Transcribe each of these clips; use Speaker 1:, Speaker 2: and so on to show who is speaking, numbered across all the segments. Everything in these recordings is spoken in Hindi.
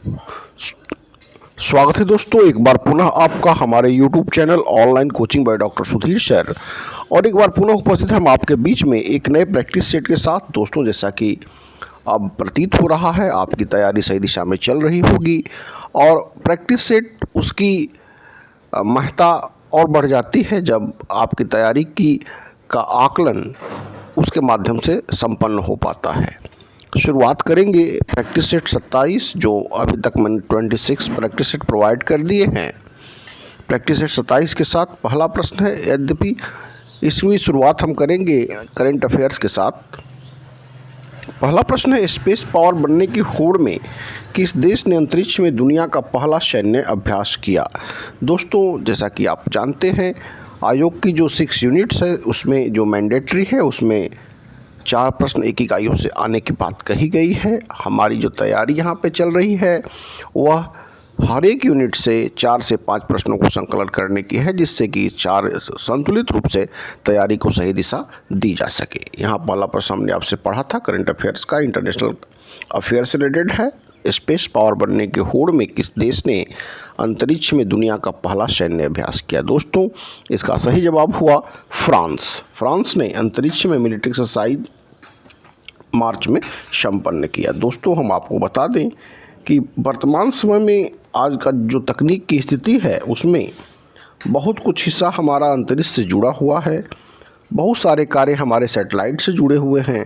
Speaker 1: स्वागत है दोस्तों, एक बार पुनः आपका हमारे YouTube channel online coaching by doctor Sudhir sir. और एक बार पुनः उपस्थित हम आपके बीच में एक नए प्रैक्टिस सेट के साथ। दोस्तों, जैसा कि अब प्रतीत हो रहा है आपकी तैयारी सही दिशा में चल रही होगी और प्रैक्टिस सेट उसकी महत्ता और बढ़ जाती है जब आपकी तैयारी का आकलन उसके माध्यम से संपन्न हो पाता है। शुरुआत करेंगे प्रैक्टिस सेट 27, जो अभी तक मैंने 26 प्रैक्टिस सेट प्रोवाइड कर दिए हैं। प्रैक्टिस सेट 27 के साथ पहला प्रश्न है, यद्यपि इसकी शुरुआत हम करेंगे करंट अफेयर्स के साथ। पहला प्रश्न है, स्पेस पावर बनने की होड़ में किस देश ने अंतरिक्ष में दुनिया का पहला सैन्य अभ्यास किया। दोस्तों, जैसा कि आप जानते हैं, आयोग की जो 6 यूनिट्स है उसमें जो मैंडेटरी है उसमें 4 प्रश्न एक इकाइयों से आने की बात कही गई है। हमारी जो तैयारी यहाँ पे चल रही है वह हर एक यूनिट से 4 से 5 प्रश्नों को संकलन करने की है, जिससे कि 4 संतुलित रूप से तैयारी को सही दिशा दी जा सके। यहाँ पहला प्रश्न हमने आपसे पढ़ा था करंट अफेयर्स का, इंटरनेशनल अफेयर्स से रिलेटेड है। स्पेस पावर बनने के होड़ में किस देश ने अंतरिक्ष में दुनिया का पहला सैन्य अभ्यास किया। दोस्तों, इसका सही जवाब हुआ फ्रांस। फ्रांस ने अंतरिक्ष में मिलिट्री एक्सरसाइज मार्च में संपन्न किया। दोस्तों, हम आपको बता दें कि वर्तमान समय में आज का जो तकनीक की स्थिति है उसमें बहुत कुछ हिस्सा हमारा अंतरिक्ष से जुड़ा हुआ है। बहुत सारे कार्य हमारे सैटेलाइट से जुड़े हुए हैं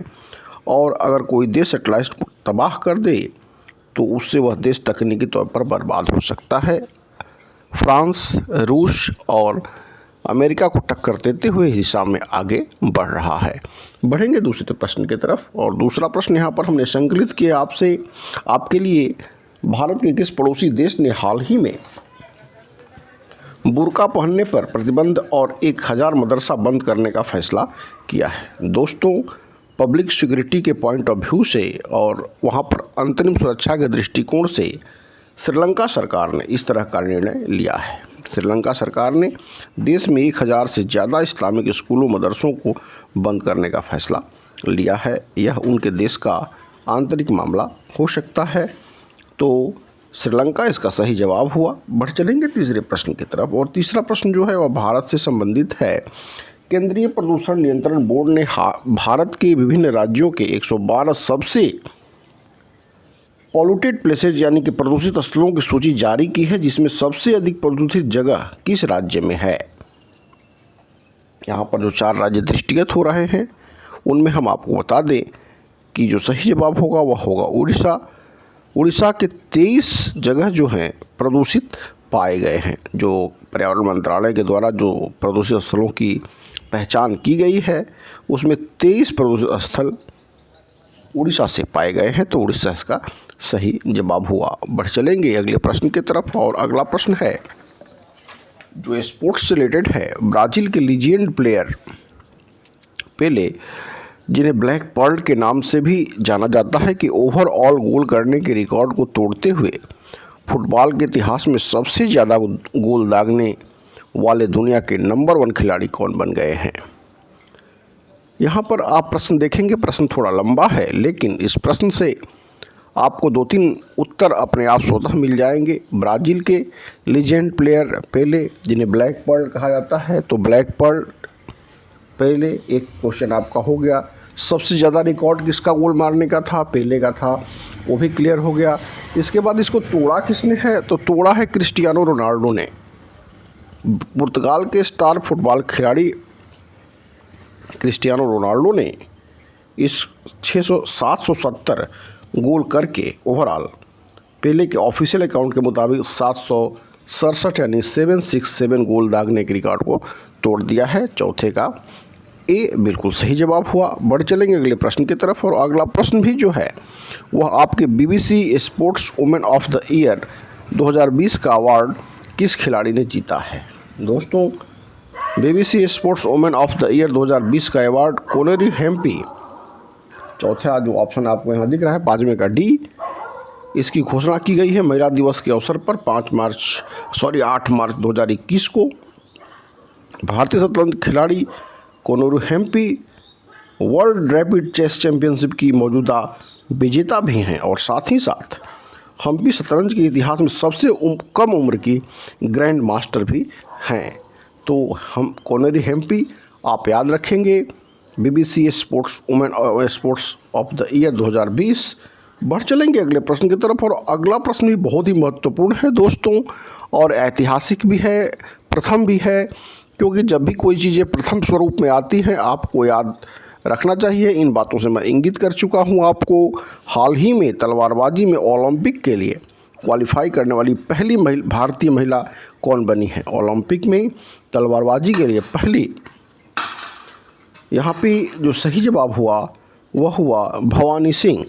Speaker 1: और अगर कोई देश सैटेलाइट को तबाह कर दे तो उससे वह देश तकनीकी तौर पर बर्बाद हो सकता है। फ्रांस, रूस और अमेरिका को टक्कर देते हुए इस दिशा में आगे बढ़ रहा है। बढ़ेंगे दूसरे प्रश्न की तरफ। और दूसरा प्रश्न यहाँ पर हमने संकलित किया आपसे, आपके लिए, भारत के किस पड़ोसी देश ने हाल ही में बुर्का पहनने पर प्रतिबंध और 1000 मदरसा बंद करने का फैसला किया है। दोस्तों, पब्लिक सिक्योरिटी के पॉइंट ऑफ व्यू से और वहाँ पर अंतरिम सुरक्षा के दृष्टिकोण से श्रीलंका सरकार ने इस तरह का निर्णय लिया है। श्रीलंका सरकार ने देश में 1000 से ज़्यादा इस्लामिक स्कूलों मदरसों को बंद करने का फैसला लिया है। यह उनके देश का आंतरिक मामला हो सकता है, तो श्रीलंका इसका सही जवाब हुआ। बढ़ चलेंगे तीसरे प्रश्न की तरफ। और तीसरा प्रश्न जो है वह भारत से संबंधित है। केंद्रीय प्रदूषण नियंत्रण बोर्ड ने भारत के विभिन्न राज्यों के 112 सबसे पॉल्यूटेड प्लेसेज यानी कि प्रदूषित स्थलों की सूची जारी की है, जिसमें सबसे अधिक प्रदूषित जगह किस राज्य में है। यहाँ पर जो 4 राज्य दृष्टिगत हो रहे हैं उनमें हम आपको बता दें कि जो सही जवाब होगा वह होगा उड़ीसा। उड़ीसा के 23 जगह जो हैं प्रदूषित पाए गए हैं। जो पर्यावरण मंत्रालय के द्वारा जो प्रदूषित स्थलों की पहचान की गई है उसमें 23 प्रदूषित स्थल उड़ीसा से पाए गए हैं, तो उड़ीसा इसका सही जवाब हुआ। बढ़ चलेंगे अगले प्रश्न की तरफ। और अगला प्रश्न है जो स्पोर्ट्स से रिलेटेड है। ब्राज़ील के लीजेंड प्लेयर पेले, जिन्हें ब्लैक पर्ल के नाम से भी जाना जाता है, कि ओवरऑल गोल करने के रिकॉर्ड को तोड़ते हुए फुटबॉल के इतिहास में सबसे ज़्यादा गोल दागने वाले दुनिया के नंबर 1 खिलाड़ी कौन बन गए हैं। यहाँ पर आप प्रश्न देखेंगे, प्रश्न थोड़ा लंबा है, लेकिन इस प्रश्न से आपको 2-3 उत्तर अपने आप स्वतः मिल जाएंगे। ब्राज़ील के लीजेंड प्लेयर पेले, जिन्हें ब्लैक पर्ल कहा जाता है, तो ब्लैक पर्ल पेले एक क्वेश्चन आपका हो गया। सबसे ज़्यादा रिकॉर्ड किसका गोल मारने का था, पेले का था, वो भी क्लियर हो गया। इसके बाद इसको तोड़ा किसने है, तो तोड़ा है क्रिस्टियानो रोनाल्डो ने। पुर्तगाल के स्टार फुटबॉल खिलाड़ी क्रिस्टियानो रोनाल्डो ने इस 770 गोल करके ओवरऑल पेले के ऑफिशियल अकाउंट के मुताबिक 767 यानी 767 गोल दागने के रिकॉर्ड को तोड़ दिया है। चौथे का ए बिल्कुल सही जवाब हुआ। बढ़ चलेंगे अगले प्रश्न की तरफ। और अगला प्रश्न भी जो है वह आपके BBC sports women of the year 2020 का अवार्ड किस खिलाड़ी ने जीता है। दोस्तों, BBC sports women of the year 2020 का अवार्ड कोनेरी हेम्पी, चौथा जो ऑप्शन आपको यहाँ दिख रहा है 5वें का डी, इसकी घोषणा की गई है महिला दिवस के अवसर पर 8 मार्च 2021 को। भारतीय शतरंज खिलाड़ी Koneru Humpy world rapid chess championship की मौजूदा विजेता भी हैं और साथ ही साथ हम्पी शतरंज के इतिहास में सबसे कम उम्र की ग्रैंड मास्टर भी हैं। तो हम कॉर्नेली हम्पी आप याद रखेंगे। BBC sports women sports of the year 2020। बढ़ चलेंगे अगले प्रश्न की तरफ, और अगला प्रश्न भी बहुत ही महत्वपूर्ण है दोस्तों, और ऐतिहासिक भी है, प्रथम भी है, क्योंकि जब भी कोई चीज़ें प्रथम स्वरूप में आती हैं आपको याद रखना चाहिए। इन बातों से मैं इंगित कर चुका हूं आपको। हाल ही में तलवारबाजी में ओलंपिक के लिए क्वालिफाई करने वाली पहली भारतीय महिला कौन बनी है? ओलंपिक में तलवारबाजी के लिए पहली, यहाँ पे जो सही जवाब हुआ वह हुआ भवानी सिंह,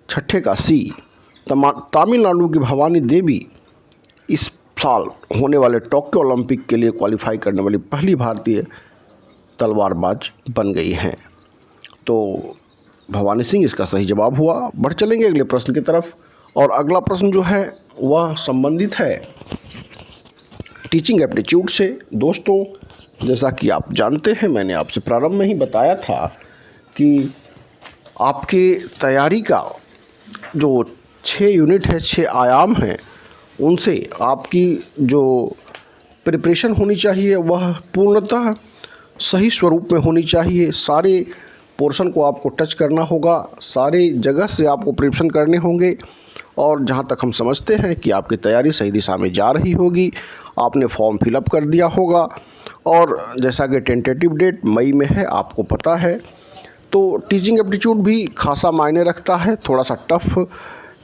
Speaker 1: छठे का सी। तमिलनाडु की भवानी देवी इस साल होने वाले टोक्यो ओलंपिक के लिए क्वालिफाई करने वाली पहली भारतीय तलवारबाज बन गई हैं। तो भवानी सिंह इसका सही जवाब हुआ। बढ़ चलेंगे अगले प्रश्न की तरफ, और अगला प्रश्न जो है वह संबंधित है टीचिंग एप्टीट्यूड से। दोस्तों, जैसा कि आप जानते हैं, मैंने आपसे प्रारंभ में ही बताया था कि आपके तैयारी का जो 6 यूनिट है, 6 आयाम हैं, उनसे आपकी जो प्रिपरेशन होनी चाहिए वह पूर्णतः सही स्वरूप में होनी चाहिए। सारे पोर्शन को आपको टच करना होगा, सारे जगह से आपको प्रिपरेशन करने होंगे, और जहाँ तक हम समझते हैं कि आपकी तैयारी सही दिशा में जा रही होगी। आपने फॉर्म फिलअप कर दिया होगा, और जैसा कि टेंटेटिव डेट मई में है आपको पता है। तो टीचिंग एप्टीट्यूड भी खासा मायने रखता है, थोड़ा सा टफ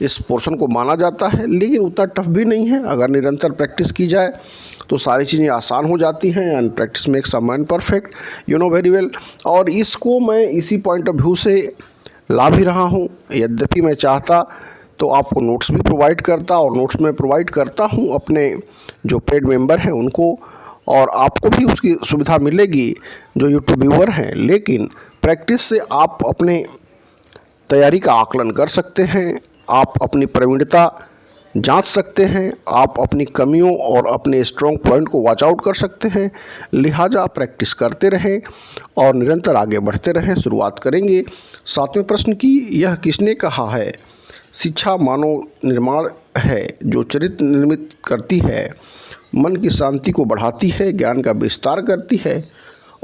Speaker 1: इस पोर्शन को माना जाता है, लेकिन उतना टफ भी नहीं है। अगर निरंतर प्रैक्टिस की जाए तो सारी चीज़ें आसान हो जाती हैं, and practice makes a man perfect, you know very well. और इसको मैं इसी पॉइंट ऑफ व्यू से ला भी रहा हूँ। यद्यपि मैं चाहता तो आपको नोट्स भी प्रोवाइड करता, और नोट्स में प्रोवाइड करता हूँ अपने जो पेड मेंबर हैं उनको, और आपको भी उसकी सुविधा मिलेगी जो यूट्यूब व्यूअर हैं। लेकिन प्रैक्टिस से आप अपने तैयारी का आकलन कर सकते हैं, आप अपनी प्रवीणता जांच सकते हैं, आप अपनी कमियों और अपने स्ट्रॉन्ग पॉइंट को वॉच आउट कर सकते हैं। लिहाजा प्रैक्टिस करते रहें और निरंतर आगे बढ़ते रहें। शुरुआत करेंगे 7वें प्रश्न की। यह किसने कहा है? शिक्षा मानव निर्माण है जो चरित्र निर्मित करती है, मन की शांति को बढ़ाती है, ज्ञान का विस्तार करती है,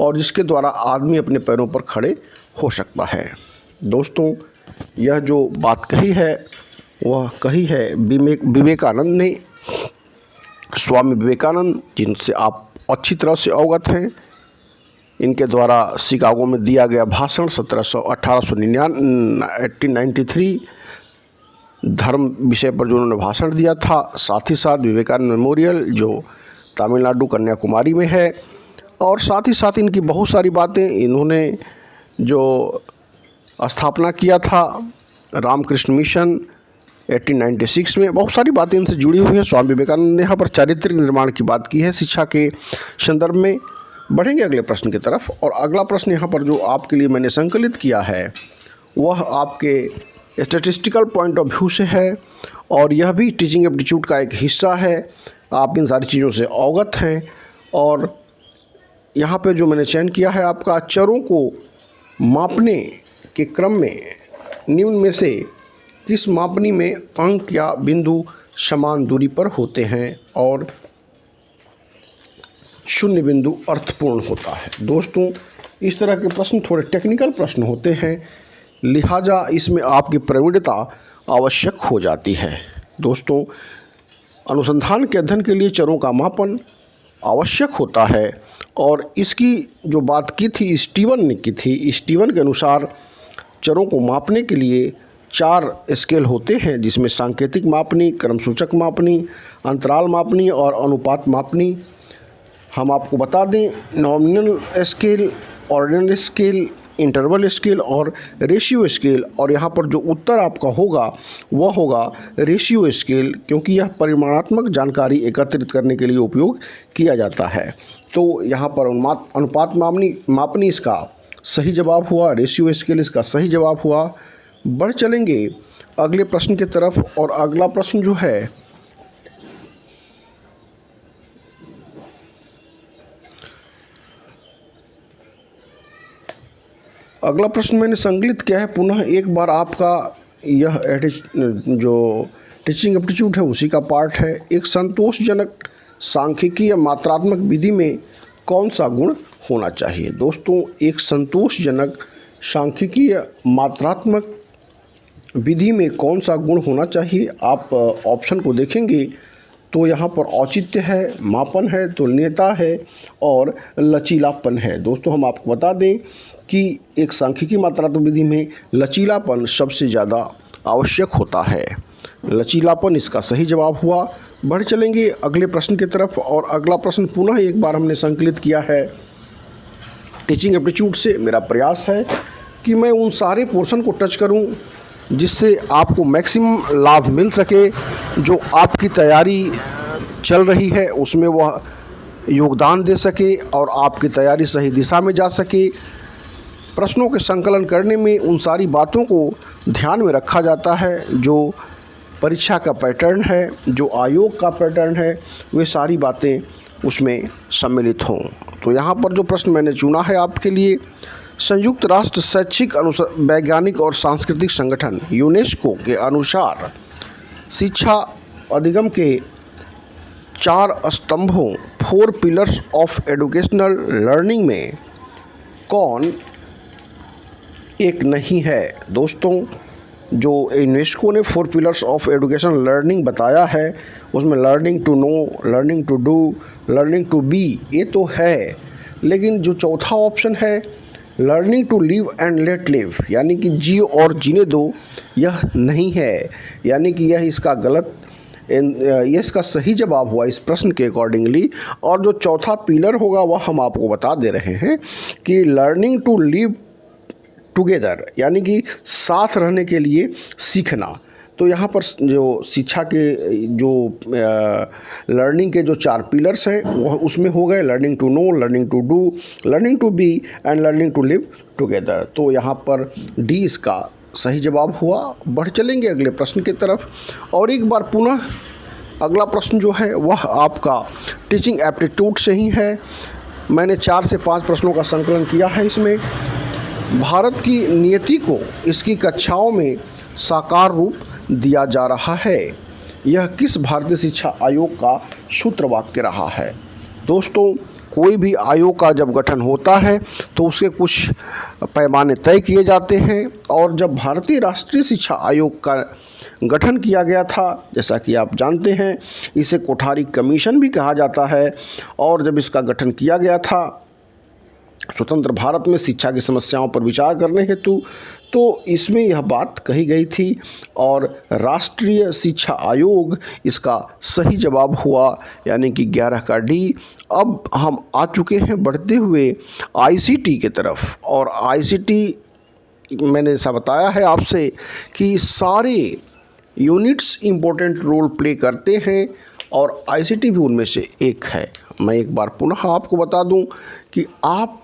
Speaker 1: और जिसके द्वारा आदमी अपने पैरों पर खड़े हो सकता है। दोस्तों, यह जो बात कही है वह कही है विवेकानंद ने, स्वामी विवेकानंद, जिनसे आप अच्छी तरह से अवगत हैं। इनके द्वारा शिकागो में दिया गया भाषण 1893 धर्म विषय पर जो उन्होंने भाषण दिया था, साथ ही साथ विवेकानंद मेमोरियल जो तमिलनाडु कन्याकुमारी में है, और साथ ही साथ इनकी बहुत सारी बातें, इन्होंने जो स्थापना किया था रामकृष्ण मिशन 1896 में, बहुत सारी बातें इनसे जुड़ी हुई हैं। स्वामी विवेकानंद ने यहाँ पर चारित्रिक निर्माण की बात की है शिक्षा के संदर्भ में। बढ़ेंगे अगले प्रश्न की तरफ, और अगला प्रश्न यहाँ पर जो आपके लिए मैंने संकलित किया है वह आपके स्टैटिस्टिकल पॉइंट ऑफ व्यू से है, और यह भी टीचिंग एप्टीट्यूड का एक हिस्सा है। आप इन सारी चीज़ों से अवगत हैं, और यहाँ पे जो मैंने चयन किया है आपका चरों को मापने के क्रम में निम्न में से किस मापनी में अंक या बिंदु समान दूरी पर होते हैं और शून्य बिंदु अर्थपूर्ण होता है? दोस्तों, इस तरह के प्रश्न थोड़े टेक्निकल प्रश्न होते हैं, लिहाजा इसमें आपकी प्रवीणता आवश्यक हो जाती है। दोस्तों, अनुसंधान के अध्ययन के लिए चरों का मापन आवश्यक होता है, और इसकी जो बात की थी स्टीवन ने की थी। स्टीवन के अनुसार चरों को मापने के लिए 4 स्केल होते हैं, जिसमें सांकेतिक मापनी, क्रमसूचक मापनी, अंतराल मापनी और अनुपात मापनी। हम आपको बता दें, nominal scale, ordinal scale, interval scale और रेशियो स्केल। और यहाँ पर जो उत्तर आपका होगा वह होगा रेशियो स्केल, क्योंकि यह परिमाणात्मक जानकारी एकत्रित करने के लिए उपयोग किया जाता है। तो यहाँ पर अनुपात मापनी इसका सही जवाब हुआ, रेशियो स्केल इसका सही जवाब हुआ। बढ़ चलेंगे अगले प्रश्न की तरफ, और अगला प्रश्न जो है मैंने संकलित किया है। पुनः एक बार आपका यह जो टीचिंग एप्टीट्यूड है उसी का पार्ट है। एक संतोषजनक सांख्यिकी या मात्रात्मक विधि में कौन सा गुण होना चाहिए? दोस्तों, एक संतोषजनक सांख्यिकी या मात्रात्मक विधि में कौन सा गुण होना चाहिए? आप ऑप्शन को देखेंगे तो यहाँ पर औचित्य है, मापन है, तुल्यता है और लचीलापन है। दोस्तों, हम आपको बता दें कि एक सांख्यिकी मात्रात्मक विधि में लचीलापन सबसे ज़्यादा आवश्यक होता है। लचीलापन इसका सही जवाब हुआ। बढ़ चलेंगे अगले प्रश्न की तरफ, और अगला प्रश्न पुनः एक बार हमने संकलित किया है टीचिंग एप्टीट्यूड से। मेरा प्रयास है कि मैं उन सारे पोर्शन को टच करूं जिससे आपको मैक्सिमम लाभ मिल सके, जो आपकी तैयारी चल रही है उसमें वह योगदान दे सके और आपकी तैयारी सही दिशा में जा सके। प्रश्नों के संकलन करने में उन सारी बातों को ध्यान में रखा जाता है जो परीक्षा का पैटर्न है, जो आयोग का पैटर्न है, वे सारी बातें उसमें सम्मिलित हों। तो यहाँ पर जो प्रश्न मैंने चुना है आपके लिए, संयुक्त राष्ट्र शैक्षिक वैज्ञानिक और सांस्कृतिक संगठन यूनेस्को के अनुसार शिक्षा अधिगम के 4 स्तंभों 4 पिलर्स ऑफ एजुकेशनल लर्निंग में कौन एक नहीं है? दोस्तों, जो यूनेस्को ने 4 पिलर्स ऑफ एजुकेशन लर्निंग बताया है उसमें learning to know, learning to do, learning to be, ये तो है, लेकिन जो चौथा ऑप्शन है learning to live and let live, यानी कि जियो और जीने दो, यह नहीं है। यानी कि यह इसका गलत, यह इसका सही जवाब हुआ इस प्रश्न के अकॉर्डिंगली। और जो चौथा पिलर होगा वह हम आपको बता दे रहे हैं कि लर्निंग टू लिव टुगेदर, यानी कि साथ रहने के लिए सीखना। तो यहाँ पर जो शिक्षा के जो लर्निंग के जो 4 पिलर्स हैं वह उसमें हो गए learning to know, learning to do, learning to be and learning to live together. तो यहाँ पर डी इसका सही जवाब हुआ। बढ़ चलेंगे अगले प्रश्न की तरफ, और एक बार पुनः अगला प्रश्न जो है वह आपका टीचिंग एप्टीट्यूड से ही है। मैंने 4 से 5 प्रश्नों का संकलन किया है इसमें। भारत की नियति को इसकी कक्षाओं में साकार रूप दिया जा रहा है, यह किस भारतीय शिक्षा आयोग का सूत्र वाक्य रहा है? दोस्तों, कोई भी आयोग का जब गठन होता है तो उसके कुछ पैमाने तय किए जाते हैं, और जब भारतीय राष्ट्रीय शिक्षा आयोग का गठन किया गया था, जैसा कि आप जानते हैं, इसे कोठारी कमीशन भी कहा जाता है, और जब इसका गठन किया गया था स्वतंत्र भारत में शिक्षा की समस्याओं पर विचार करने हेतु, तो इसमें यह बात कही गई थी, और राष्ट्रीय शिक्षा आयोग इसका सही जवाब हुआ, यानी कि 11 का डी। अब हम आ चुके हैं बढ़ते हुए आईसीटी की तरफ, और आईसीटी मैंने ऐसा बताया है आपसे कि सारे यूनिट्स इम्पोर्टेंट रोल प्ले करते हैं, और आईसीटी भी उनमें से एक है। मैं एक बार पुनः आपको बता दूं कि आप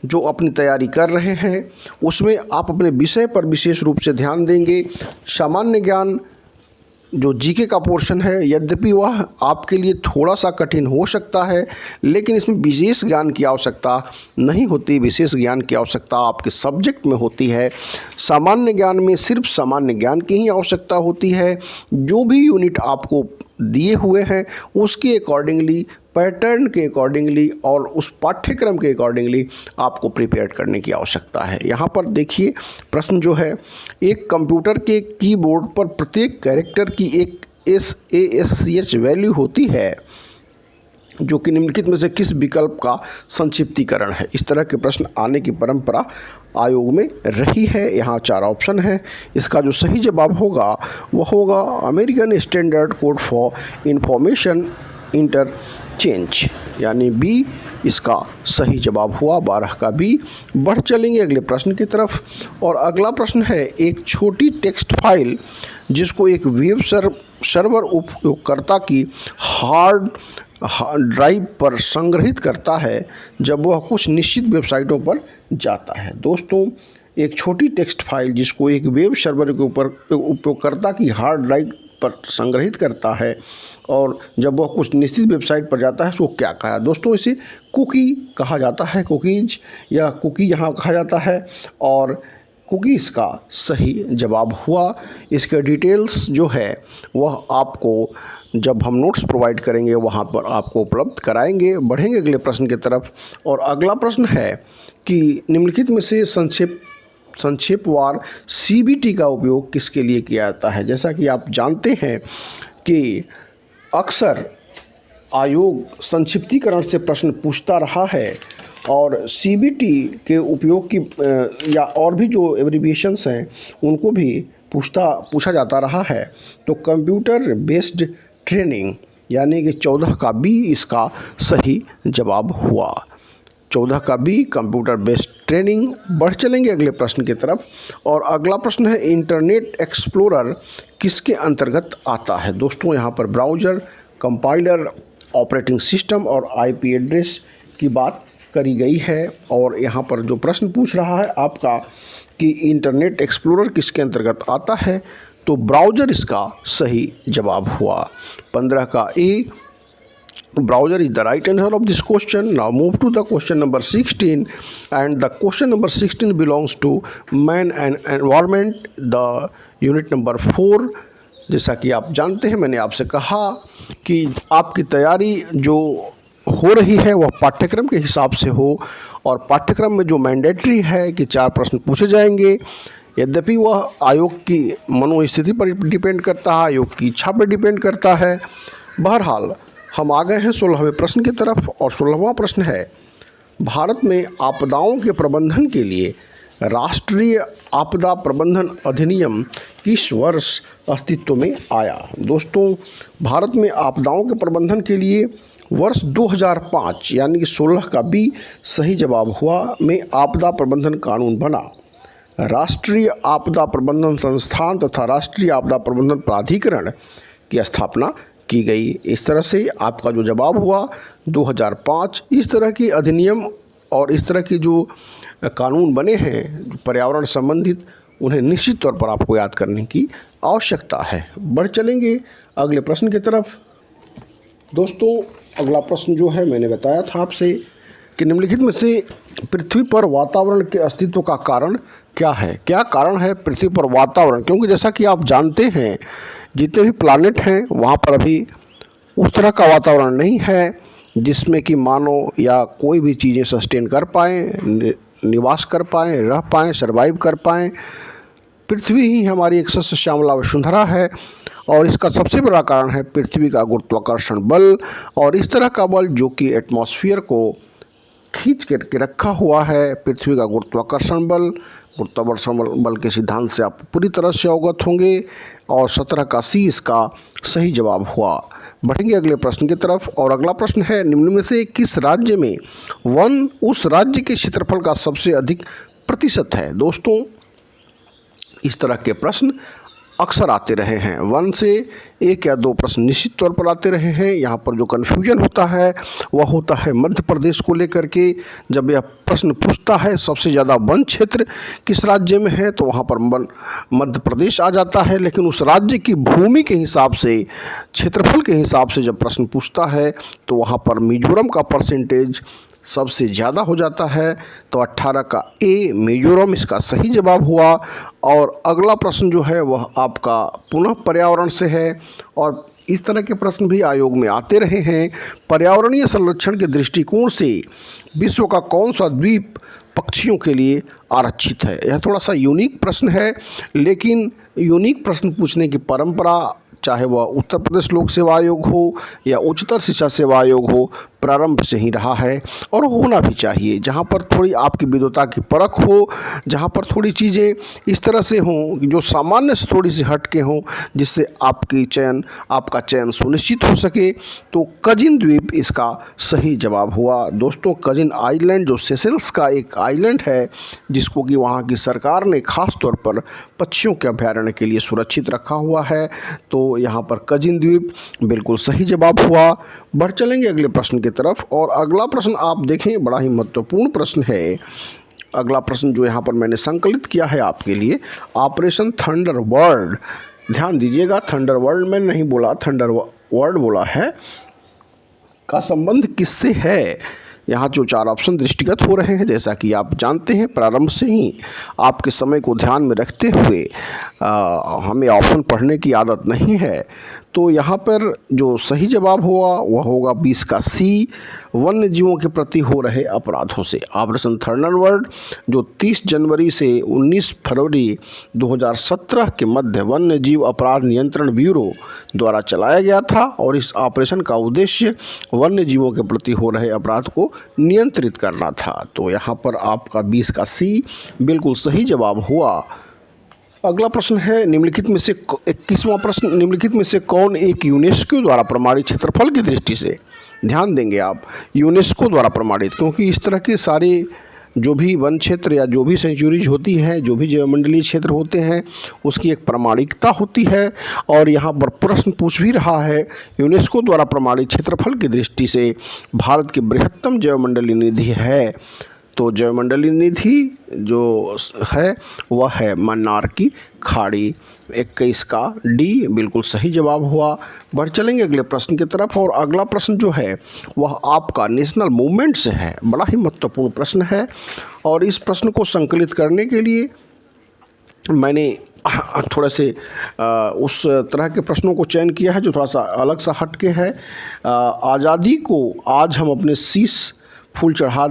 Speaker 1: जो अपनी तैयारी कर रहे हैं उसमें आप अपने विषय पर विशेष रूप से ध्यान देंगे। सामान्य ज्ञान जो जीके का पोर्शन है, यद्यपि वह आपके लिए थोड़ा सा कठिन हो सकता है, लेकिन इसमें विशेष ज्ञान की आवश्यकता नहीं होती। विशेष ज्ञान की आवश्यकता आपके सब्जेक्ट में होती है। सामान्य ज्ञान में सिर्फ सामान्य ज्ञान की ही आवश्यकता होती है। जो भी यूनिट आपको दिए हुए हैं उसके अकॉर्डिंगली, पैटर्न के अकॉर्डिंगली और उस पाठ्यक्रम के अकॉर्डिंगली आपको प्रिपेयर करने की आवश्यकता है। यहाँ पर देखिए प्रश्न जो है, एक कंप्यूटर के कीबोर्ड पर प्रत्येक कैरेक्टर की एक SASCH वैल्यू होती है जो कि निम्नलिखित में से किस विकल्प का संक्षिप्तीकरण है? इस तरह के प्रश्न आने की परंपरा आयोग में रही है। यहाँ 4 ऑप्शन हैं। इसका जो सही जवाब होगा वह होगा American standard code for information interchange, यानी बी इसका सही जवाब हुआ। 12 का बी। बढ़ चलेंगे अगले प्रश्न की तरफ, और अगला प्रश्न है, एक छोटी टेक्स्ट फाइल जिसको एक वेब सर्वर उपयोगकर्ता की हार्ड ड्राइव पर संग्रहित करता है जब वह कुछ निश्चित वेबसाइटों पर जाता है। दोस्तों, एक छोटी टेक्स्ट फाइल जिसको एक वेब सर्वर के ऊपर उपयोगकर्ता की हार्ड ड्राइव पर संग्रहित करता है और जब वह कुछ निश्चित वेबसाइट पर जाता है उसको क्या कहा है? दोस्तों, इसे कुकी कहा जाता है, कुकीज या कुकी यहाँ कहा जाता है। और क्योंकि इसका सही जवाब हुआ। इसके डिटेल्स जो है वह आपको जब हम नोट्स प्रोवाइड करेंगे वहाँ पर आपको उपलब्ध कराएंगे। बढ़ेंगे अगले प्रश्न की तरफ। और अगला प्रश्न है कि निम्नलिखित में से संक्षेपवार सीबीटी का उपयोग किसके लिए किया जाता है। जैसा कि आप जानते हैं कि अक्सर आयोग संक्षिप्तीकरण से प्रश्न पूछता रहा है और सीबीटी के उपयोग की या और भी जो एब्रिविएशंस हैं उनको भी पूछा जाता रहा है। तो कंप्यूटर बेस्ड ट्रेनिंग यानी कि 14 का बी इसका सही जवाब हुआ। 14 का बी कंप्यूटर बेस्ड ट्रेनिंग। बढ़ चलेंगे अगले प्रश्न की तरफ। और अगला प्रश्न है इंटरनेट एक्सप्लोरर किसके अंतर्गत आता है। दोस्तों यहाँ पर ब्राउज़र, कंपाइलर, ऑपरेटिंग सिस्टम और आईपी एड्रेस की बात करी गई है। और यहाँ पर जो प्रश्न पूछ रहा है आपका कि इंटरनेट एक्सप्लोरर किसके अंतर्गत आता है, तो ब्राउज़र इसका सही जवाब हुआ। 15 का ए, browser is the right answer of this question. Now move to the question number 16, and the question number 16 belongs to man and environment, the unit number 4। जैसा कि आप जानते हैं, मैंने आपसे कहा कि आपकी तैयारी जो हो रही है वह पाठ्यक्रम के हिसाब से हो, और पाठ्यक्रम में जो मैंडेटरी है कि 4 प्रश्न पूछे जाएंगे। यद्यपि वह आयोग की मनोस्थिति पर डिपेंड करता है, आयोग की इच्छा पर डिपेंड करता है। बहरहाल हम आ गए हैं 16वें प्रश्न की तरफ। और 16वां प्रश्न है भारत में आपदाओं के प्रबंधन के लिए राष्ट्रीय आपदा प्रबंधन अधिनियम किस वर्ष अस्तित्व में आया। दोस्तों भारत में आपदाओं के प्रबंधन के लिए वर्ष 2005 यानी कि 16 का बी सही जवाब हुआ में आपदा प्रबंधन कानून बना। राष्ट्रीय आपदा प्रबंधन संस्थान तथा राष्ट्रीय आपदा प्रबंधन प्राधिकरण की स्थापना की गई। इस तरह से आपका जो जवाब हुआ 2005। इस तरह की अधिनियम और इस तरह के जो कानून बने हैं पर्यावरण संबंधित, उन्हें निश्चित तौर पर आपको याद करने की आवश्यकता है। बढ़ चलेंगे अगले प्रश्न की तरफ। दोस्तों अगला प्रश्न जो है, मैंने बताया था आपसे कि निम्नलिखित में से पृथ्वी पर वातावरण के अस्तित्व का कारण क्या है। क्या कारण है पृथ्वी पर वातावरण, क्योंकि जैसा कि आप जानते हैं जितने भी प्लानेट हैं वहाँ पर अभी उस तरह का वातावरण नहीं है जिसमें कि मानव या कोई भी चीज़ें सस्टेन कर पाएँ, निवास कर पाएँ, रह पाएँ, सर्वाइव कर पाएँ। पृथ्वी ही हमारी एक सस्य श्यामला वसुंधरा है, और इसका सबसे बड़ा कारण है पृथ्वी का गुरुत्वाकर्षण बल। और इस तरह का बल जो कि एटमॉस्फेयर को खींच करके रखा हुआ है, पृथ्वी का गुरुत्वाकर्षण बल के सिद्धांत से आप पूरी तरह से अवगत होंगे। और 17 का सी इसका सही जवाब हुआ। बढ़ेंगे अगले प्रश्न की तरफ। और अगला प्रश्न है निम्न में से किस राज्य में वन उस राज्य के क्षेत्रफल का सबसे अधिक प्रतिशत है। दोस्तों इस तरह के प्रश्न अक्सर आते रहे हैं। 1 से 1 या 2 प्रश्न निश्चित तौर पर आते रहे हैं। यहाँ पर जो कन्फ्यूजन होता है वह होता है मध्य प्रदेश को लेकर के। जब यह प्रश्न पूछता है सबसे ज़्यादा वन क्षेत्र किस राज्य में है, तो वहाँ पर मध्य प्रदेश आ जाता है। लेकिन उस राज्य की भूमि के हिसाब से, क्षेत्रफल के हिसाब से जब प्रश्न पूछता है तो वहाँ पर मिजोरम का परसेंटेज सबसे ज़्यादा हो जाता है। तो 18 का ए मिजोरम इसका सही जवाब हुआ। और अगला प्रश्न जो है वह आपका पुनः पर्यावरण से है, और इस तरह के प्रश्न भी आयोग में आते रहे हैं। पर्यावरणीय संरक्षण के दृष्टिकोण से विश्व का कौन सा द्वीप पक्षियों के लिए आरक्षित है। यह थोड़ा सा यूनिक प्रश्न है, लेकिन यूनिक प्रश्न पूछने की परंपरा चाहे वह उत्तर प्रदेश लोक सेवा आयोग हो या उच्चतर शिक्षा सेवा आयोग हो, प्रारंभ से ही रहा है और होना भी चाहिए। जहाँ पर थोड़ी आपकी विद्वता की परख हो, जहाँ पर थोड़ी चीज़ें इस तरह से हों जो सामान्य से थोड़ी सी हट के हों, जिससे आपका चयन सुनिश्चित हो सके, तो कजिन द्वीप इसका सही जवाब हुआ। दोस्तों कजिन आइलैंड जो सेशेल्स का एक आइलैंड है, जिसको कि वहाँ की सरकार ने खास तौर पर पक्षियों के अभ्यारण्य के लिए सुरक्षित रखा हुआ है, तो यहाँ पर कजिन द्वीप बिल्कुल सही जवाब हुआ। बढ़ चलेंगे अगले प्रश्न की तरफ। और अगला प्रश्न आप देखें, बड़ा ही महत्वपूर्ण प्रश्न है। अगला प्रश्न जो यहाँ पर मैंने संकलित किया है आपके लिए, ऑपरेशन थंडरबर्ड। ध्यान दीजिएगा, थंडरबर्ड में नहीं बोला, थंडरबर्ड बोला है, का संबंध किससे है। यहाँ जो 4 ऑप्शन दृष्टिगत हो रहे हैं, जैसा कि आप जानते हैं प्रारंभ से ही आपके समय को ध्यान में रखते हुए हमें ऑप्शन पढ़ने की आदत नहीं है। तो यहाँ पर जो सही जवाब हुआ वह होगा 20 का सी, वन्य जीवों के प्रति हो रहे अपराधों से। ऑपरेशन थंडरबर्ड जो 30 जनवरी से 19 फरवरी 2017 के मध्य वन्य जीव अपराध नियंत्रण ब्यूरो द्वारा चलाया गया था और इस ऑपरेशन का उद्देश्य वन्य जीवों के प्रति हो रहे अपराध को नियंत्रित करना था। तो यहाँ पर आपका 20 का सी बिल्कुल सही जवाब हुआ। अगला प्रश्न है निम्नलिखित में से 21वां प्रश्न, निम्नलिखित में से कौन एक यूनेस्को द्वारा प्रमाणित क्षेत्रफल की दृष्टि से, ध्यान देंगे आप, यूनेस्को द्वारा प्रमाणित, क्योंकि इस तरह के सारे जो भी वन क्षेत्र या जो भी सेंचुरीज होती हैं, जो भी जैवमंडलीय क्षेत्र होते हैं, उसकी एक प्रमाणिकता होती है। और यहाँ पर प्रश्न पूछ भी रहा है यूनेस्को द्वारा प्रमाणित क्षेत्रफल की दृष्टि से भारत की बृहत्तम जैवमंडलीय निधि है। तो जैवमंडलीय निधि जो है वह है मन्नार की खाड़ी। 21 का डी बिल्कुल सही जवाब हुआ। बढ़ चलेंगे अगले प्रश्न की तरफ और अगला प्रश्न जो है वह आपका नेशनल मूवमेंट से है। बड़ा ही महत्वपूर्ण प्रश्न है और इस प्रश्न को संकलित करने के लिए मैंने थोड़े से उस तरह के प्रश्नों को चयन किया है जो थोड़ा सा अलग सा हट के है। आज़ादी को आज हम अपने शीश फूल चढ़ा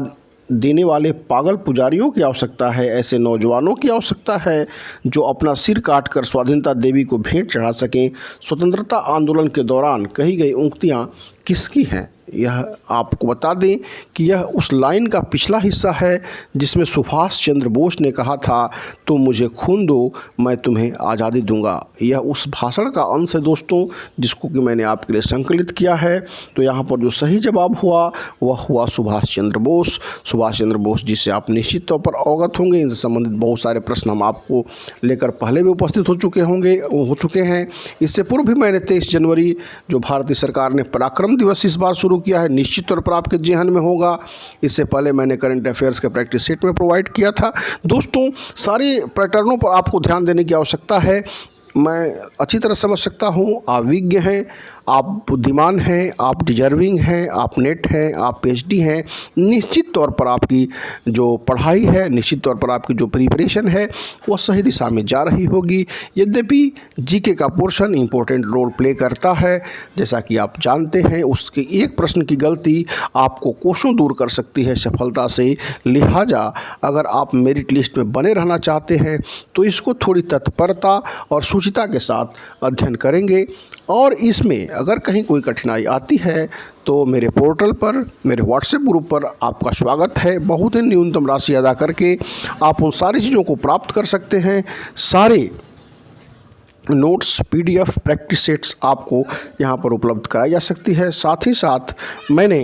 Speaker 1: देने वाले पागल पुजारियों की आवश्यकता है, ऐसे नौजवानों की आवश्यकता है जो अपना सिर काटकर स्वाधीनता देवी को भेंट चढ़ा सकें। स्वतंत्रता आंदोलन के दौरान कही गई उक्तियाँ किसकी हैं? यह आपको बता दें कि यह उस लाइन का पिछला हिस्सा है जिसमें सुभाष चंद्र बोस ने कहा था, तुम मुझे खून दो मैं तुम्हें आज़ादी दूंगा। यह उस भाषण का अंश है दोस्तों, जिसको कि मैंने आपके लिए संकलित किया है। तो यहाँ पर जो सही जवाब हुआ वह हुआ सुभाष चंद्र बोस। सुभाष चंद्र बोस जिससे आप निश्चित तौर पर अवगत होंगे। इनसे संबंधित बहुत सारे प्रश्न हम आपको लेकर पहले भी उपस्थित हो चुके हैं। इससे पूर्व भी मैंने 23 जनवरी जो भारतीय सरकार ने पराक्रम दिवस इस बार शुरू किया है, निश्चित तौर पर आपके जेहन में होगा। इससे पहले मैंने करंट अफेयर्स के प्रैक्टिस सेट में प्रोवाइड किया था। दोस्तों सारे पैटर्नों पर आपको ध्यान देने की आवश्यकता है। मैं अच्छी तरह समझ सकता हूँ आप विज्ञ हैं, आप बुद्धिमान हैं, आप डिजर्विंग हैं, आप नेट हैं, आप पीएचडी हैं। निश्चित तौर पर आपकी जो पढ़ाई है, निश्चित तौर पर आपकी जो प्रिपरेशन है वो सही दिशा में जा रही होगी। यद्यपि जीके का पोर्शन इंपॉर्टेंट रोल प्ले करता है, जैसा कि आप जानते हैं। उसके एक प्रश्न की गलती आपको कोसों दूर कर सकती है सफलता से। लिहाजा अगर आप मेरिट लिस्ट में बने रहना चाहते हैं तो इसको थोड़ी तत्परता और सूचिता के साथ अध्ययन करेंगे। और इसमें अगर कहीं कोई कठिनाई आती है तो मेरे पोर्टल पर, मेरे व्हाट्सएप ग्रुप पर आपका स्वागत है। बहुत ही न्यूनतम राशि अदा करके आप उन सारी चीज़ों को प्राप्त कर सकते हैं। सारे नोट्स, पीडीएफ, प्रैक्टिस सेट्स आपको यहाँ पर उपलब्ध कराई जा सकती है। साथ ही साथ मैंने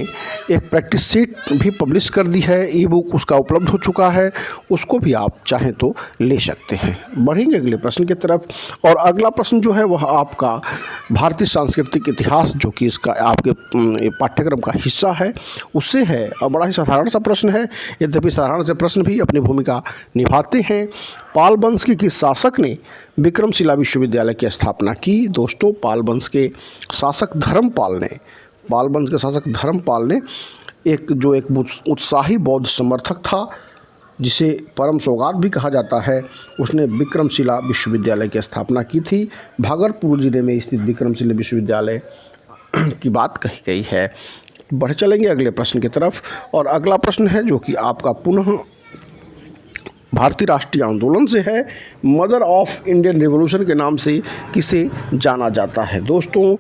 Speaker 1: एक प्रैक्टिस सेट भी पब्लिश कर दी है, ई बुक उसका उपलब्ध हो चुका है, उसको भी आप चाहें तो ले सकते हैं। बढ़ेंगे अगले प्रश्न की तरफ और अगला प्रश्न जो है वह आपका भारतीय सांस्कृतिक इतिहास, जो कि इसका आपके पाठ्यक्रम का हिस्सा है, उससे है। और बड़ा ही साधारण सा प्रश्न है, यद्यपि साधारण से प्रश्न भी अपनी भूमिका निभाते हैं। पाल वंश के किस शासक ने विक्रमशिला विश्वविद्यालय की स्थापना की? दोस्तों पाल वंश के शासक धर्मपाल ने एक उत्साही बौद्ध समर्थक था, जिसे परम सौगात भी कहा जाता है, उसने विक्रमशिला विश्वविद्यालय की स्थापना की थी। भागलपुर जिले में स्थित विक्रमशिला विश्वविद्यालय की बात कही गई है। बढ़ चलेंगे अगले प्रश्न की तरफ और अगला प्रश्न है जो कि आपका पुनः भारतीय राष्ट्रीय आंदोलन से है। मदर ऑफ इंडियन रिवॉल्यूशन के नाम से किसे जाना जाता है? दोस्तों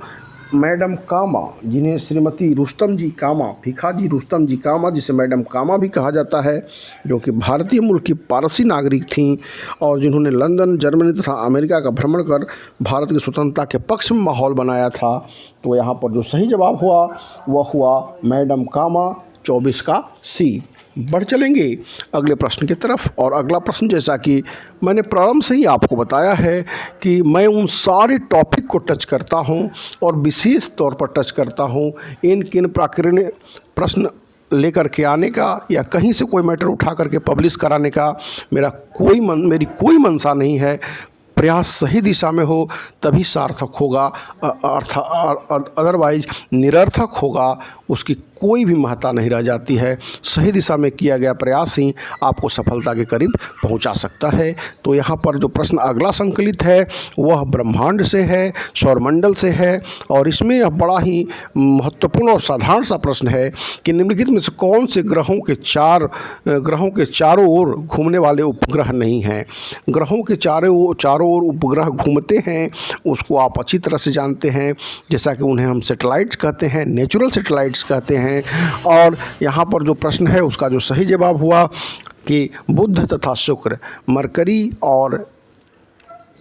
Speaker 1: मैडम कामा, जिन्हें श्रीमती रुस्तम जी कामा, भिखाजी रुस्तम जी कामा, जिसे मैडम कामा भी कहा जाता है, जो कि भारतीय मूल की पारसी नागरिक थीं और जिन्होंने लंदन, जर्मनी तथा अमेरिका का भ्रमण कर भारत की स्वतंत्रता के पक्ष में माहौल बनाया था। तो यहाँ पर जो सही जवाब हुआ वह हुआ मैडम कामा, 24 का सी। बढ़ चलेंगे अगले प्रश्न की तरफ और अगला प्रश्न, जैसा कि मैंने प्रारंभ से ही आपको बताया है कि मैं उन सारे टॉपिक को टच करता हूं और विशेष तौर पर टच करता हूं इन किन प्राकृतिक प्रश्न लेकर के आने का या कहीं से कोई मैटर उठा करके पब्लिश कराने का मेरी कोई मंशा नहीं है। प्रयास सही दिशा में हो तभी सार्थक होगा, अदरवाइज निरर्थक होगा, उसकी कोई भी महत्ता नहीं रह जाती है। सही दिशा में किया गया प्रयास ही आपको सफलता के करीब पहुंचा सकता है। तो यहाँ पर जो प्रश्न अगला संकलित है वह ब्रह्मांड से है, सौरमंडल से है, और इसमें यह बड़ा ही महत्वपूर्ण और साधारण सा प्रश्न है कि निम्नलिखित में से कौन से ग्रहों के चारों ओर घूमने वाले उपग्रह नहीं हैं। ग्रहों के चारों ओर उपग्रह घूमते हैं, उसको आप अच्छी तरह से जानते हैं, जैसा कि उन्हें हम सैटेलाइट्स कहते हैं, नेचुरल सैटेलाइट्स कहते हैं। और यहाँ पर जो प्रश्न है उसका जो सही जवाब हुआ कि बुध तथा शुक्र, मरकरी और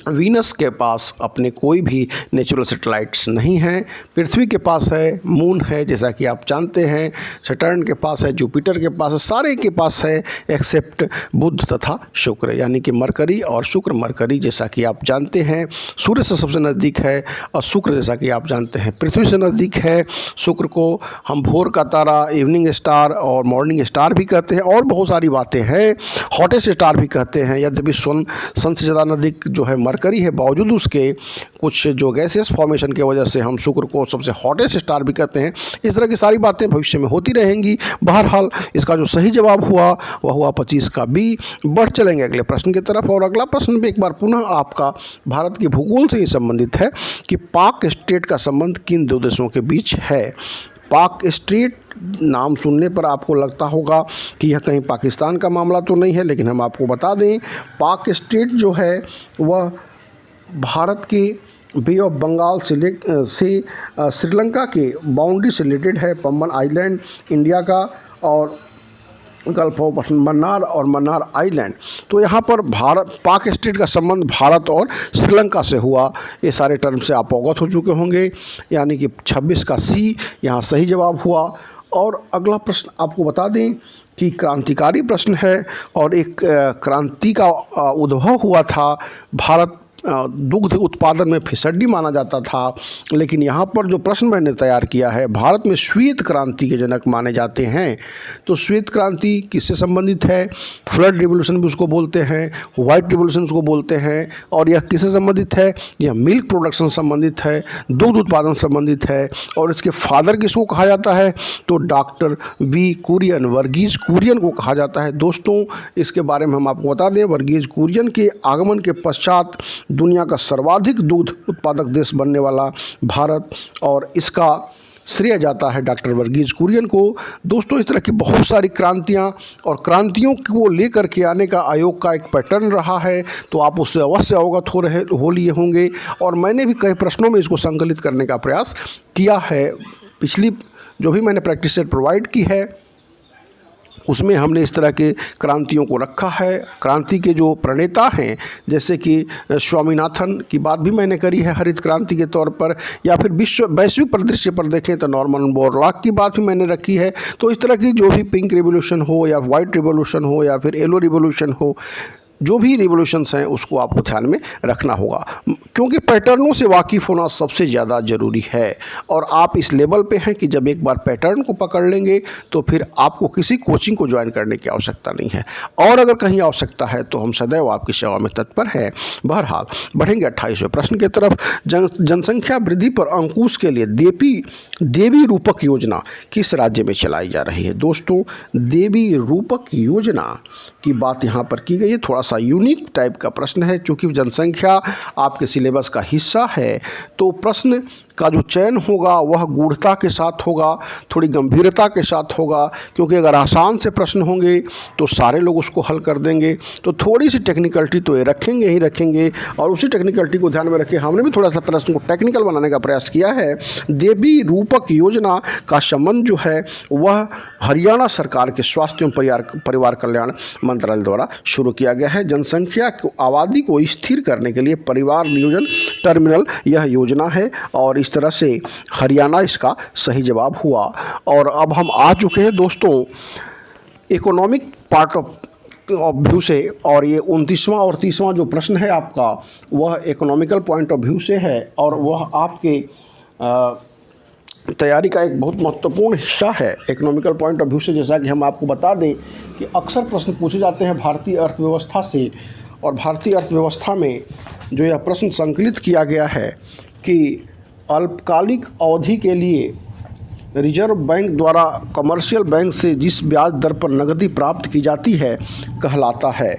Speaker 1: वीनस के पास अपने कोई भी नेचुरल सैटेलाइट्स नहीं हैं। पृथ्वी के पास है, मून है, जैसा कि आप जानते हैं, सैटर्न के पास है, जुपिटर के पास है, सारे के पास है एक्सेप्ट बुध तथा शुक्र, यानी कि मरकरी और शुक्र। मरकरी जैसा कि आप जानते हैं सूर्य से सबसे नज़दीक है, और शुक्र जैसा कि आप जानते हैं पृथ्वी से नज़दीक है। शुक्र को हम भोर का तारा, इवनिंग स्टार और मॉर्निंग स्टार भी कहते हैं, और बहुत सारी बातें हैं, हॉटेस्ट स्टार भी कहते हैं। यद्यपि सन से ज़्यादा नज़दीक जो है मरकरी है, बावजूद उसके कुछ जो गैसेस फॉर्मेशन की वजह से हम शुक्र को सबसे हॉटेस्ट स्टार भी कहते हैं। इस तरह की सारी बातें भविष्य में होती रहेंगी। बहरहाल इसका जो सही जवाब हुआ वह हुआ 25 का बी। बढ़ चलेंगे अगले प्रश्न की तरफ, और अगला प्रश्न भी एक बार पुनः आपका भारत के भूगोल से ही संबंधित है कि पाक स्टेट का संबंध किन दो देशों के बीच है। पाक स्टेट नाम सुनने पर आपको लगता होगा कि यह कहीं पाकिस्तान का मामला तो नहीं है, लेकिन हम आपको बता दें पाक स्टेट जो है वह भारत के बे ऑफ बंगाल से श्रीलंका के बाउंड्री से रिलेटेड है। पम्बन आइलैंड इंडिया का, और गल्फ ऑफ मन्नार और मन्नार आइलैंड। तो यहाँ पर पाक स्टेट का संबंध भारत और श्रीलंका से हुआ। ये सारे टर्म से आप अवगत हो चुके होंगे, यानी कि 26 का सी यहाँ सही जवाब हुआ। और अगला प्रश्न आपको बता दें कि क्रांतिकारी प्रश्न है, और एक क्रांति का उद्भव हुआ था। भारत दुग्ध उत्पादन में फिसड्डी माना जाता था, लेकिन यहाँ पर जो प्रश्न मैंने तैयार किया है, भारत में श्वेत क्रांति के जनक माने जाते हैं। तो श्वेत क्रांति किससे संबंधित है? फ्लड रिवोल्यूशन भी उसको बोलते हैं, वाइट रिवोल्यूशन उसको बोलते हैं। और यह किससे संबंधित है? यह मिल्क प्रोडक्शन संबंधित है, दुग्ध उत्पादन संबंधित है। और इसके फादर किसको कहा जाता है? तो डॉक्टर वी कुरियन, वर्गीज कुरियन को कहा जाता है। दोस्तों इसके बारे में हम आपको बता दें, वर्गीज कुरियन के आगमन के पश्चात दुनिया का सर्वाधिक दूध उत्पादक देश बनने वाला भारत, और इसका श्रेय जाता है डॉक्टर वर्गीज कुरियन को। दोस्तों इस तरह की बहुत सारी क्रांतियां और क्रांतियों को लेकर के आने का आयोग का एक पैटर्न रहा है, तो आप उससे अवश्य अवगत हो लिए होंगे। और मैंने भी कई प्रश्नों में इसको संकलित करने का प्रयास किया है। पिछली जो भी मैंने प्रैक्टिस सेट प्रोवाइड की है उसमें हमने इस तरह के क्रांतियों को रखा है। क्रांति के जो प्रणेता हैं, जैसे कि स्वामीनाथन की बात भी मैंने करी है हरित क्रांति के तौर पर, या फिर वैश्विक परिदृश्य पर देखें तो नॉर्मन बोरलॉग की बात भी मैंने रखी है। तो इस तरह की जो भी पिंक रिवोल्यूशन हो या वाइट रिवोल्यूशन हो या फिर येलो रिवोल्यूशन हो, जो भी रिवोल्यूशंस हैं उसको आपको ध्यान में रखना होगा, क्योंकि पैटर्नों से वाकिफ़ होना सबसे ज़्यादा ज़रूरी है। और आप इस लेवल पे हैं कि जब एक बार पैटर्न को पकड़ लेंगे तो फिर आपको किसी कोचिंग को ज्वाइन करने की आवश्यकता नहीं है, और अगर कहीं आवश्यकता है तो हम सदैव आपकी सेवा में तत्पर हैं। बहरहाल बढ़ेंगे 28वें प्रश्न की तरफ। जनसंख्या वृद्धि पर अंकुश के लिए देवी रूपक योजना किस राज्य में चलाई जा रही है? दोस्तों देवी रूपक योजना की बात यहाँ पर की गई है। थोड़ा सा यूनिक टाइप का प्रश्न है, क्योंकि जनसंख्या आपके सिलेबस का हिस्सा है, तो प्रश्न का जो चयन होगा वह गूढ़ता के साथ होगा, थोड़ी गंभीरता के साथ होगा, क्योंकि अगर आसान से प्रश्न होंगे तो सारे लोग उसको हल कर देंगे। तो थोड़ी सी टेक्निकलिटी तो ये रखेंगे ही रखेंगे, और उसी टेक्निकलिटी को ध्यान में रखे हमने भी थोड़ा सा प्रश्न को टेक्निकल बनाने का प्रयास किया है। देवी रूपक योजना का संबंध जो है वह हरियाणा सरकार के स्वास्थ्य एवं परिवार कल्याण मंत्रालय द्वारा शुरू किया गया है। जनसंख्या को आबादी को स्थिर करने के लिए परिवार नियोजन टर्मिनल यह योजना है, और इस तरह से हरियाणा इसका सही जवाब हुआ। और अब हम आ चुके हैं दोस्तों इकोनॉमिक पार्ट ऑफ व्यू से, और ये 29वां और 30वां जो प्रश्न है आपका वह इकोनॉमिकल पॉइंट ऑफ व्यू से है, और वह आपके तैयारी का एक बहुत महत्वपूर्ण हिस्सा है इकोनॉमिकल पॉइंट ऑफ व्यू से। जैसा कि हम आपको बता दें कि अक्सर प्रश्न पूछे जाते हैं भारतीय अर्थव्यवस्था से, और भारतीय अर्थव्यवस्था में जो यह प्रश्न संकलित किया गया है कि अल्पकालिक अवधि के लिए रिजर्व बैंक द्वारा कमर्शियल बैंक से जिस ब्याज दर पर नकदी प्राप्त की जाती है कहलाता है।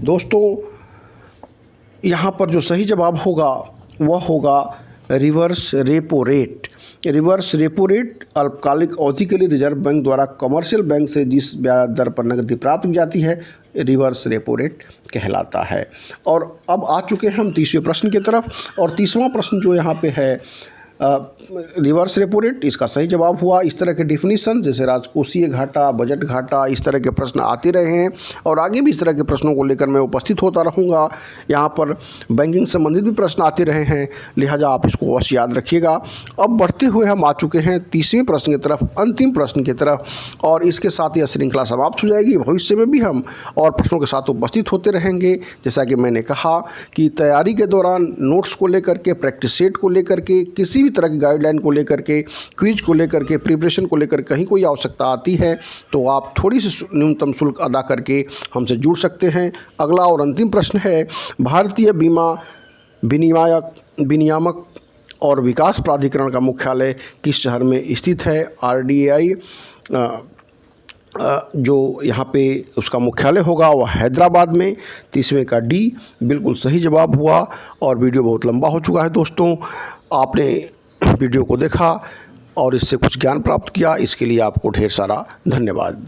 Speaker 1: दोस्तों, यहाँ पर जो सही जवाब होगा वह होगा reverse repo rate. Reverse repo rate अल्पकालिक अवधि के लिए रिजर्व बैंक द्वारा कमर्शियल बैंक से जिस ब्याज दर पर नकदी प्राप्त की जाती है रिवर्स रेपो रेट कहलाता है। और अब आ चुके हैं हम तीसरे प्रश्न की तरफ। और तीसवां प्रश्न जो यहाँ पे है रिवर्स रेपो रेट, इसका सही जवाब हुआ। इस तरह के डिफिनीशन जैसे राजकोषीय घाटा, बजट घाटा, इस तरह के प्रश्न आते रहे हैं और आगे भी इस तरह के प्रश्नों को लेकर मैं उपस्थित होता रहूँगा। यहाँ पर बैंकिंग संबंधित भी प्रश्न आते रहे हैं, लिहाजा आप इसको अवश्य याद रखिएगा। अब बढ़ते हुए हम आ चुके हैं तीसवें प्रश्न की तरफ, अंतिम प्रश्न की तरफ, और इसके साथ यह श्रृंखला समाप्त हो जाएगी। भविष्य में भी हम और प्रश्नों के साथ उपस्थित होते रहेंगे। जैसा कि मैंने कहा कि तैयारी के दौरान नोट्स को लेकर के, प्रैक्टिस सेट को लेकर के, किसी भी तरह की गाइडलाइन को लेकर के, क्विज को लेकर के, प्रिपरेशन को लेकर कहीं कोई आवश्यकता आती है तो आप थोड़ी सी न्यूनतम शुल्क अदा करके हमसे जुड़ सकते हैं। अगला और अंतिम प्रश्न है, भारतीय बीमा विनियामक और विकास प्राधिकरण का मुख्यालय किस शहर में स्थित है? RDAI जो यहाँ पे उसका मुख्यालय होगा वह हैदराबाद में। तीसवें का डी बिल्कुल सही जवाब हुआ। और वीडियो बहुत लंबा हो चुका है दोस्तों, आपने वीडियो को देखा और इससे कुछ ज्ञान प्राप्त किया, इसके लिए आपको ढेर सारा धन्यवाद।